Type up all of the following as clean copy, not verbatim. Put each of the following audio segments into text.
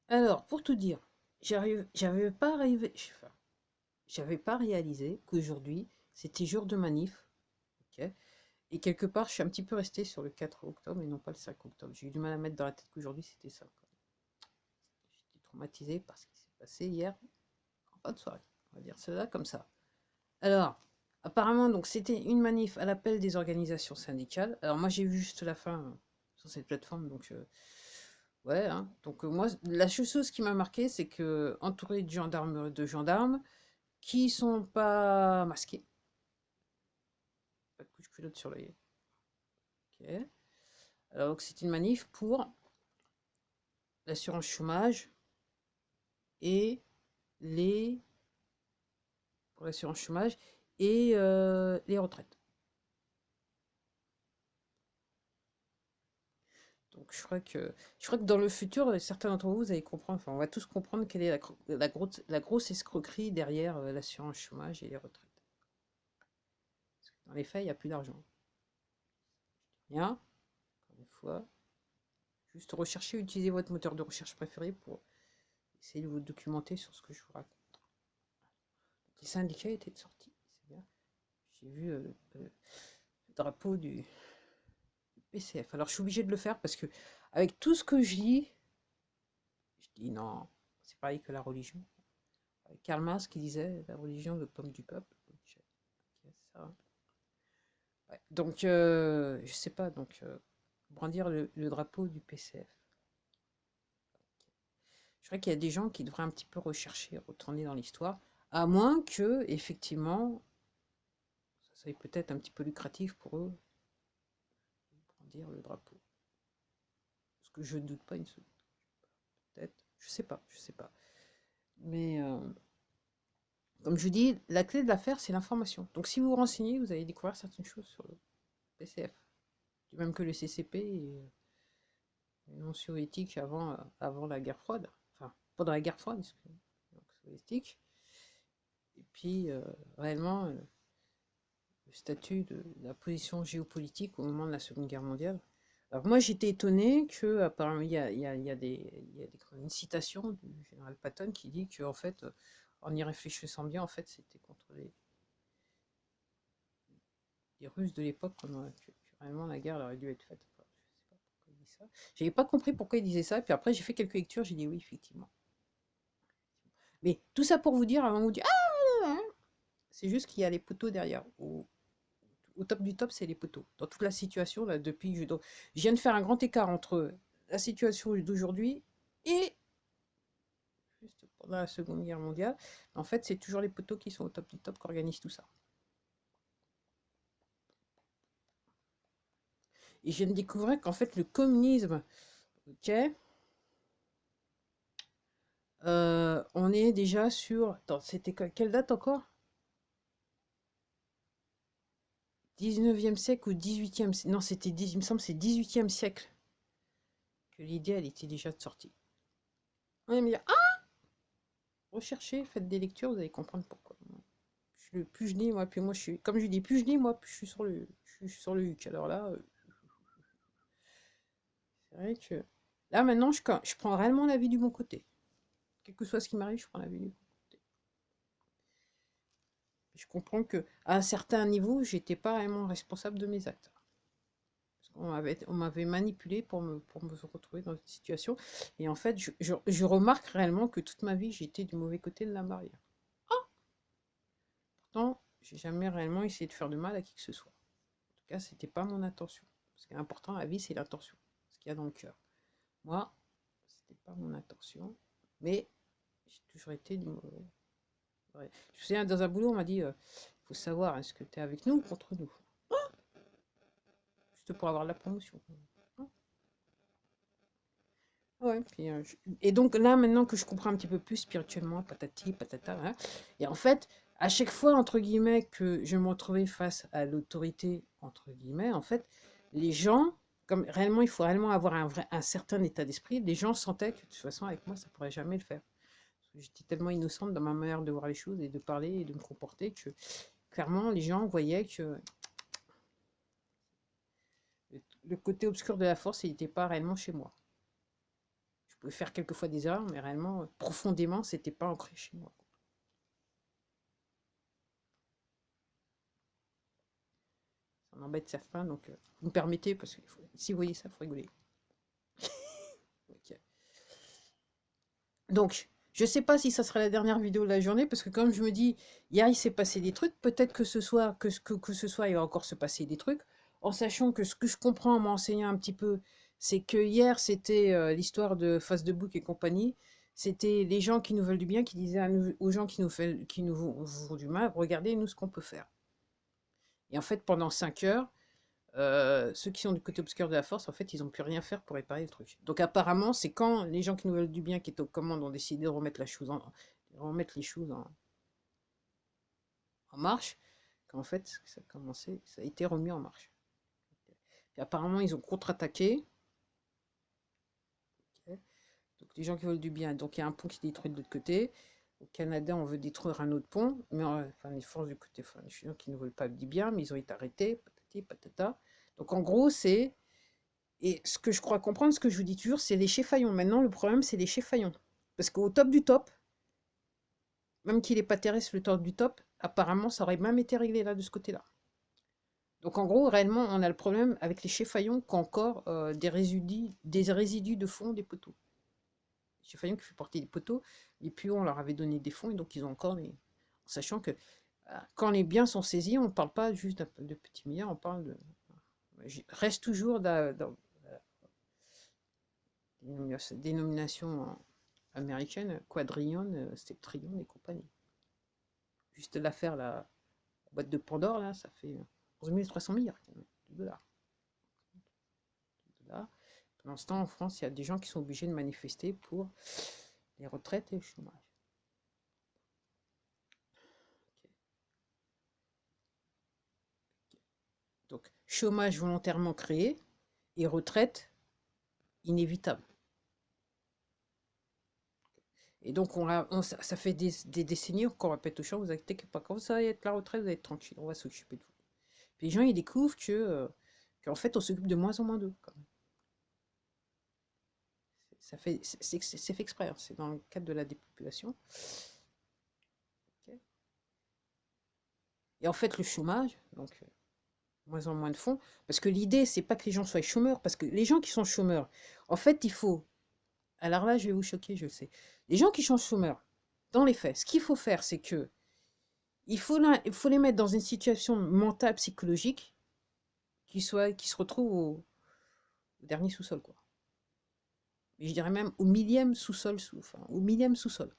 Alors, pour tout dire, j'avais pas réalisé qu'aujourd'hui, c'était jour de manif, ok. Et quelque part, je suis un petit peu resté sur le 4 octobre et non pas le 5 octobre. J'ai eu du mal à mettre dans la tête qu'aujourd'hui, c'était ça, quoi. J'étais traumatisé par ce qui s'est passé hier en fin de soirée. On va dire cela comme ça. Alors, apparemment, donc c'était une manif à l'appel des organisations syndicales. Alors moi, j'ai vu juste la fin sur cette plateforme, donc ouais, hein. Donc moi, la seule chose qui m'a marqué, c'est que entouré de gendarmes qui sont pas masqués, pas de couche-culotte sur l'œil. Ok. Alors que c'est une manif pour l'assurance chômage et les pour l'assurance chômage et les retraites. Donc je crois que dans le futur, certains d'entre vous, vous allez comprendre, enfin on va tous comprendre quelle est la grosse escroquerie derrière l'assurance chômage et les retraites. Parce que dans les faits, il n'y a plus d'argent. Bien, encore une fois, juste recherchez, utilisez votre moteur de recherche préféré pour essayer de vous documenter sur ce que je vous raconte. Les syndicats étaient sortis, c'est bien. J'ai vu le drapeau du PCF. Alors je suis obligé de le faire parce que avec tout ce que je dis non, c'est pareil que la religion. Karl Marx qui disait la religion de pomme du peuple. Ok, ça. Ouais. Donc, je sais pas, donc brandir le drapeau du PCF. Je crois qu'il y a des gens qui devraient un petit peu rechercher, retourner dans l'histoire, à moins que, effectivement, ça soit peut-être un petit peu lucratif pour eux de brandir le drapeau. Parce que je ne doute pas une seconde. Peut-être, je sais pas, je sais pas. Mais comme je vous dis, la clé de l'affaire, c'est l'information. Donc si vous vous renseignez, vous allez découvrir certaines choses sur le PCF. Même que le CCP est une Union soviétique avant la guerre froide. Enfin, pendant la guerre froide, excusez-moi. Donc, soviétique. Et puis, réellement, le statut de la position géopolitique au moment de la Seconde Guerre mondiale. Alors moi, j'étais étonné que, apparemment, il y a une citation du général Patton qui dit que, en fait, en y réfléchissant bien, en fait, c'était contre les Russes de l'époque, que réellement la guerre aurait dû être faite. Enfin, je sais pas pourquoi il dit ça. J'avais pas compris pourquoi il disait ça, et puis après j'ai fait quelques lectures, j'ai dit oui, effectivement. Mais tout ça pour vous dire, avant vous dire ah, c'est juste qu'il y a les poteaux derrière. Au top du top, c'est les poteaux. Dans toute la situation, là, donc, je viens de faire un grand écart entre la situation d'aujourd'hui et juste pendant la Seconde Guerre mondiale. En fait, c'est toujours les poteaux qui sont au top du top qui organisent tout ça. Et je viens de découvrir qu'en fait, le communisme, ok, on est déjà sur. Attends, c'était quelle date encore? 19e siècle ou 18e? Non, il me semble que c'est 18e siècle que l'idée, elle était déjà sortie. On va me dire, ah, recherchez, faites des lectures, vous allez comprendre pourquoi. Plus je lis, moi, plus moi je suis. Comme je dis, plus je lis, moi, plus je suis sur le huc. Alors là, c'est vrai que. Là, maintenant, je prends réellement la vie du bon côté. Quel que soit ce qui m'arrive, je prends la vie du bon côté. Je comprends que à un certain niveau, j'étais pas réellement responsable de mes actes. On m'avait manipulé pour me retrouver dans cette situation. Et en fait, je remarque réellement que toute ma vie, j'étais du mauvais côté de la barrière. Pourtant, j'ai jamais réellement essayé de faire de mal à qui que ce soit. En tout cas, c'était pas mon intention. Ce qui est important, la vie, c'est l'intention. Ce qu'il y a dans le cœur. Moi, c'était pas mon intention. Mais j'ai toujours été du mauvais. Ouais. Je me souviens, dans un boulot, on m'a dit, il faut savoir, est-ce que tu es avec nous ou contre nous? Juste pour avoir de la promotion. Ouais, puis, et donc là, maintenant que je comprends un petit peu plus spirituellement, patati, patata, hein, et en fait, à chaque fois, entre guillemets, que je me retrouvais face à l'autorité, entre guillemets, en fait, les gens, comme réellement, il faut réellement avoir un certain état d'esprit, les gens sentaient que de toute façon, avec moi, ça pourrait jamais le faire. J'étais tellement innocente dans ma manière de voir les choses et de parler et de me comporter que clairement, les gens voyaient que le côté obscur de la force, il n'était pas réellement chez moi. pouvais faire quelquefois des erreurs, mais réellement, profondément, c'était pas ancré chez moi. Ça m'embête certains, donc vous me permettez, parce que si vous voyez ça, il faut rigoler. Ok. Donc, je sais pas si ça sera la dernière vidéo de la journée, parce que comme je me dis, hier il s'est passé des trucs, peut-être que ce soir, que ce soir, il va encore se passer des trucs, en sachant que ce que je comprends en m'enseignant un petit peu, c'est que hier, c'était l'histoire de Face de Bouc et compagnie. C'était les gens qui nous veulent du bien, qui disaient aux gens qui nous font du mal, regardez nous ce qu'on peut faire. Et en fait, pendant 5 heures, ceux qui sont du côté obscur de la force, en fait, ils n'ont pu rien faire pour réparer le truc. Donc apparemment, c'est quand les gens qui nous veulent du bien, qui étaient aux commandes, ont décidé de remettre remettre les choses en marche, qu'en fait, ça a commencé, ça a été remis en marche. Et apparemment, ils ont contre-attaqué. Ok. Donc les gens qui veulent du bien, donc il y a un pont qui est détruit de l'autre côté. Au Canada, on veut détruire un autre pont, mais enfin, les forces du côté, enfin, les gens qui ne veulent pas du bien, mais ils ont été arrêtés, patati patata. Donc en gros, c'est et ce que je crois comprendre, ce que je vous dis toujours, c'est les Cheffaillons. Maintenant, le problème, c'est les Cheffaillons. Parce qu'au top du top, même qu'il n'est pas terrestre, le top du top, apparemment, ça aurait même été réglé là, de ce côté-là. Donc en gros, réellement, on a le problème avec les Cheffaillons qu'encore des résidus de fond des poteaux. Les Cheffaillons qui fait porter des poteaux, et puis on leur avait donné des fonds, et donc ils ont encore des... Sachant que quand les biens sont saisis, on ne parle pas juste de petits milliards, on parle de... Reste toujours dans dénomination américaine, quadrillion, septillion et compagnie. Juste l'affaire, la boîte de Pandore, là, ça fait 11 300 milliards de dollars. Pendant ce temps, en France, il y a des gens qui sont obligés de manifester pour les retraites et le chômage. Okay. Donc, chômage volontairement créé et retraite inévitable. Et donc, ça fait des décennies qu'on répète aux gens, vous inquiétez pas, quand vous allez être la retraite, vous allez être tranquille, on va s'occuper de vous. Puis les gens, ils découvrent qu'en fait, on s'occupe de moins en moins d'eux. C'est fait exprès, hein, c'est dans le cadre de la dépopulation. Okay. Et en fait, le chômage, donc moins en moins de fonds, parce que l'idée, c'est pas que les gens soient chômeurs, parce que les gens qui sont chômeurs, en fait, il faut... Alors là, je vais vous choquer, je le sais. Les gens qui sont chômeurs, dans les faits, ce qu'il faut faire, c'est que il faut les mettre dans une situation mentale, psychologique, qui se retrouvent au dernier sous-sol, quoi. Et je dirais même au millième sous-sol, enfin, au millième sous-sol.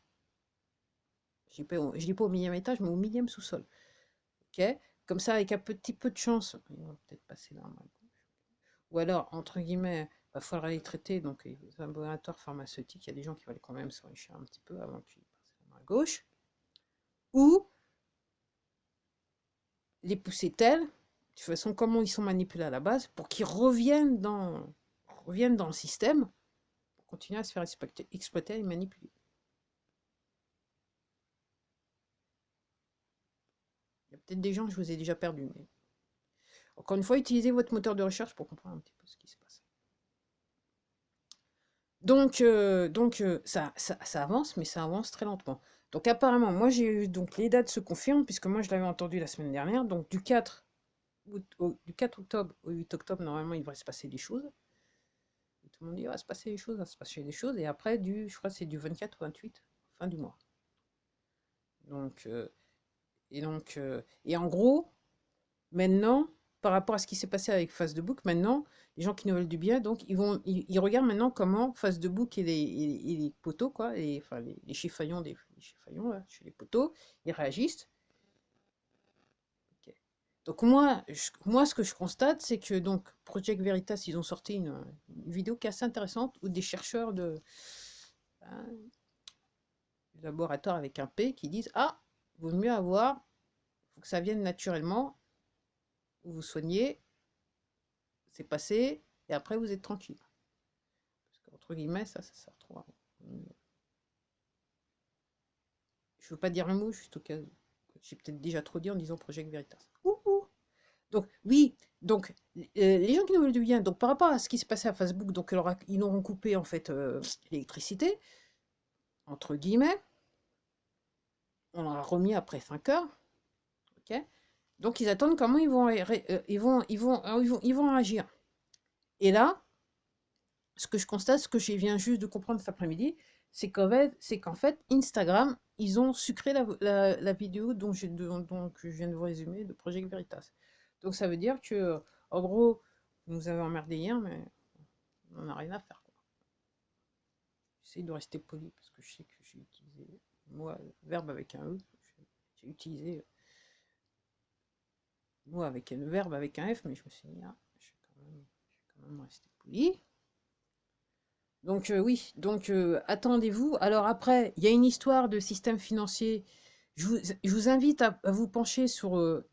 Je dis pas au millième étage, mais au millième sous-sol. Ok. Comme ça, avec un petit peu de chance, ils vont peut-être passer là. Ou alors, entre guillemets, il va falloir les traiter. Donc, les laboratoires pharmaceutiques, il y a des gens qui veulent quand même s'enrichir un petit peu avant qu'ils passent la main à gauche. Ou les pousser tels, de toute façon, comment ils sont manipulés à la base, pour qu'ils reviennent dans le système, pour continuer à se faire exploiter et manipuler. Il y a peut-être des gens que je vous ai déjà perdus, mais encore une fois, utilisez votre moteur de recherche pour comprendre un petit peu ce qui se passe. Donc, ça avance, mais ça avance très lentement. Donc apparemment, moi j'ai eu, donc les dates se confirment, puisque moi je l'avais entendu la semaine dernière, donc du 4 octobre au 8 octobre, normalement il devrait se passer des choses. Et tout le monde dit, il va se passer des choses, il va se passer des choses, et après, je crois que c'est du 24 au 28, fin du mois. Donc, et en gros, maintenant, par rapport à ce qui s'est passé avec Face de Bouc, maintenant, les gens qui nous veulent du bien, donc ils regardent maintenant comment Face de Bouc et les poteaux, quoi, enfin les cheffaillons, les cheffaillons là, chez les poteaux, ils réagissent. Okay. Donc moi, ce que je constate, c'est que donc Project Veritas, ils ont sorti une vidéo qui est assez intéressante où des chercheurs du laboratoire avec un P qui disent ah, vaut mieux avoir, faut que ça vienne naturellement, vous vous soignez, c'est passé, et après vous êtes tranquille. Parce qu'entre guillemets, ça sert trop à rien. Je veux pas dire le mot, juste au cas où. J'ai peut-être déjà trop dit en disant Project Veritas. Ouh. Donc, oui, donc, les gens qui nous veulent du bien, donc par rapport à ce qui s'est passé à Facebook, donc ils auront coupé en fait l'électricité, entre guillemets, on leur a remis après 5 heures, ok. Donc ils attendent comment ils vont agir. Et là, ce que je constate, ce que je viens juste de comprendre cet après-midi, c'est qu'en fait, Instagram, ils ont sucré la vidéo que je viens de vous résumer de Project Veritas. Donc ça veut dire que, en gros, vous nous avez emmerdé hier, mais on n'a rien à faire, quoi. J'essaie de rester poli parce que je sais que j'ai utilisé moi verbe avec un E. J'ai utilisé moi avec un verbe avec un F, mais je me suis dit, ah, je vais quand même rester poli. Donc oui, donc attendez-vous. Alors après, il y a une histoire de système financier. Je vous invite à vous pencher sur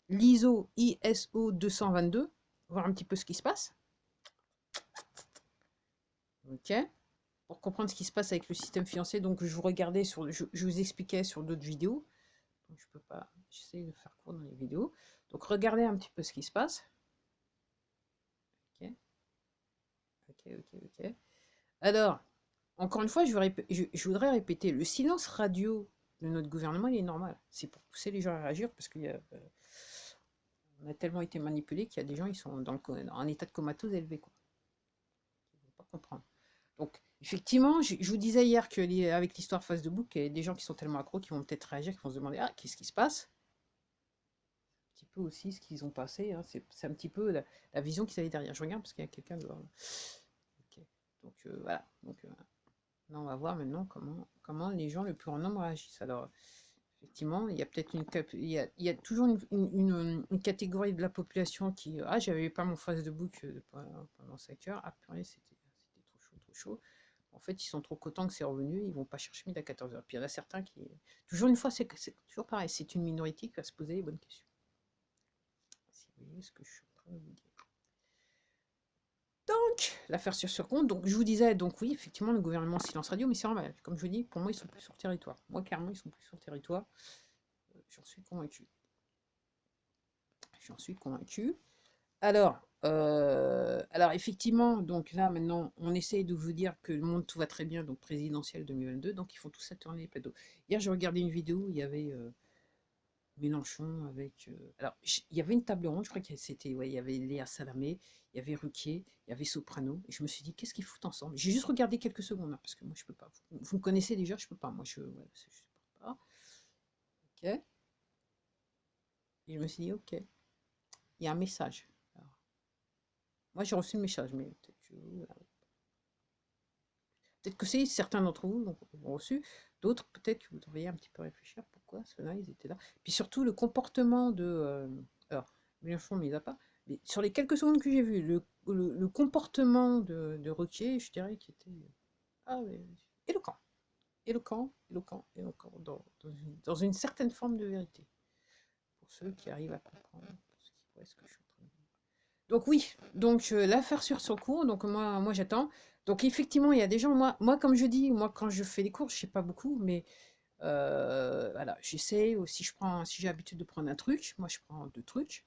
l'ISO 222, voir un petit peu ce qui se passe. Ok. Pour comprendre ce qui se passe avec le système financier, donc je vous regardais je vous expliquais sur d'autres vidéos. Donc je peux pas, j'essaie de faire court dans les vidéos. Donc regardez un petit peu ce qui se passe. Ok, ok. Alors, encore une fois, je voudrais répéter, le silence radio de notre gouvernement, il est normal. C'est pour pousser les gens à réagir parce on a tellement été manipulés qu'il y a des gens, ils sont dans un état de comatose élevé, quoi. Ils ne vont pas comprendre. Donc, effectivement, je vous disais hier qu'avec l'histoire Face de Bouc, il y a des gens qui sont tellement accros qui vont peut-être réagir, qui vont se demander, ah, qu'est-ce qui se passe? Un petit peu aussi ce qu'ils ont passé, hein. C'est un petit peu la vision qu'ils avaient derrière. Je regarde parce qu'il y a quelqu'un dehors. Ok. Donc, voilà. Donc, là, on va voir maintenant comment les gens le plus grand nombre réagissent. Alors, effectivement, il y a peut-être il y a toujours une catégorie de la population qui ah, j'avais pas mon face de bouc pendant 5 heures. Ah, purée, c'était trop chaud, trop chaud. En fait, ils sont trop contents que c'est revenu, ils vont pas chercher midi à 14 heures. Puis il y en a certains qui. Toujours une fois, c'est toujours pareil, c'est une minorité qui va se poser les bonnes questions. Si vous voyez ce que je suis en train de vous dire. Donc, l'affaire sur compte. Donc, je vous disais, donc oui, effectivement, le gouvernement silence radio, mais c'est normal. Comme je vous dis, pour moi, ils sont plus sur territoire. Moi, clairement, ils sont plus sur territoire. J'en suis convaincu. J'en suis convaincu. Alors effectivement, donc là maintenant, on essaye de vous dire que le monde tout va très bien, donc présidentielle 2022, donc ils font tout ça tourner les plateaux. Hier, j'ai regardé une vidéo, il y avait Mélenchon avec. Alors, il y avait une table ronde, je crois que c'était. Ouais, il y avait Léa Salamé, il y avait Ruquier, il y avait Soprano, et je me suis dit, qu'est-ce qu'ils foutent ensemble? J'ai juste regardé quelques secondes, hein, parce que moi, je peux pas. Vous me connaissez déjà, je peux pas. Moi, ouais, je supporte pas. Ok. Et je me suis dit, ok, il y a un message. Alors, moi, j'ai reçu le message, mais peut-être que c'est certains d'entre vous l'ont reçu, d'autres peut-être que vous devriez un petit peu réfléchir pourquoi ceux-là ils étaient là. Puis surtout le comportement alors Mélenchon mis à part, mais sur les quelques secondes que j'ai vues, le comportement de Ruquier, je dirais qu'il était éloquent, éloquent dans une certaine forme de vérité. Pour ceux qui arrivent à comprendre ce que je suis en train de dire. Donc oui, donc l'affaire sur son cours, donc moi j'attends. Donc effectivement, il y a des gens, moi comme je dis, moi quand je fais les cours, je sais pas beaucoup, mais voilà, j'essaie, si j'ai l'habitude de prendre un truc, moi je prends 2 trucs,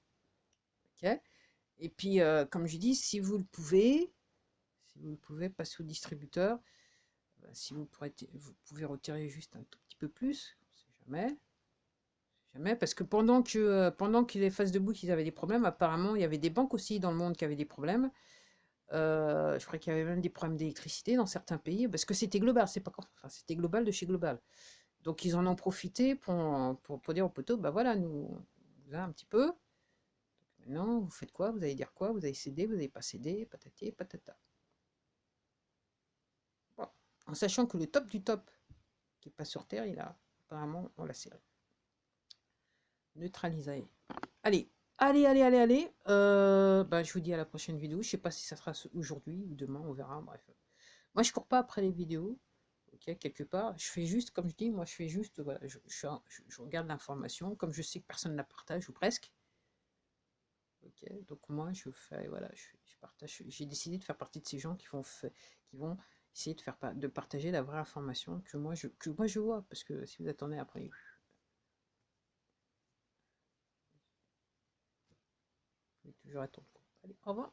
ok. Et puis comme je dis, si vous le pouvez, passez au distributeur. Si vous pouvez retirer juste un tout petit peu plus, on sait jamais. Jamais, parce que pendant que les phases de book, ils avaient des problèmes, apparemment, il y avait des banques aussi dans le monde qui avaient des problèmes. Je crois qu'il y avait même des problèmes d'électricité dans certains pays, parce que c'était global, c'est pas enfin, c'était global de chez global. Donc ils en ont profité pour dire au poteau, bah voilà, nous, on vous a un petit peu. Donc, maintenant, vous faites quoi? Vous allez dire quoi? Vous allez céder, vous n'allez pas céder, patati patata. Bon. En sachant que le top du top, qui n'est pas sur Terre, apparemment, on l'a serré. Neutralisé. Allez, allez. Bah, je vous dis à la prochaine vidéo. Je sais pas si ça sera aujourd'hui ou demain, on verra. Bref. Moi, je cours pas après les vidéos. Ok, quelque part. Je fais juste, comme je dis, moi, je fais juste, voilà, je regarde l'information. Comme je sais que personne ne la partage, ou presque. Ok, donc moi, je fais, voilà, je partage. J'ai décidé de faire partie de ces gens qui vont essayer de partager la vraie information que moi je vois. Parce que si vous attendez après. j'aurai ton coup. Allez, au revoir.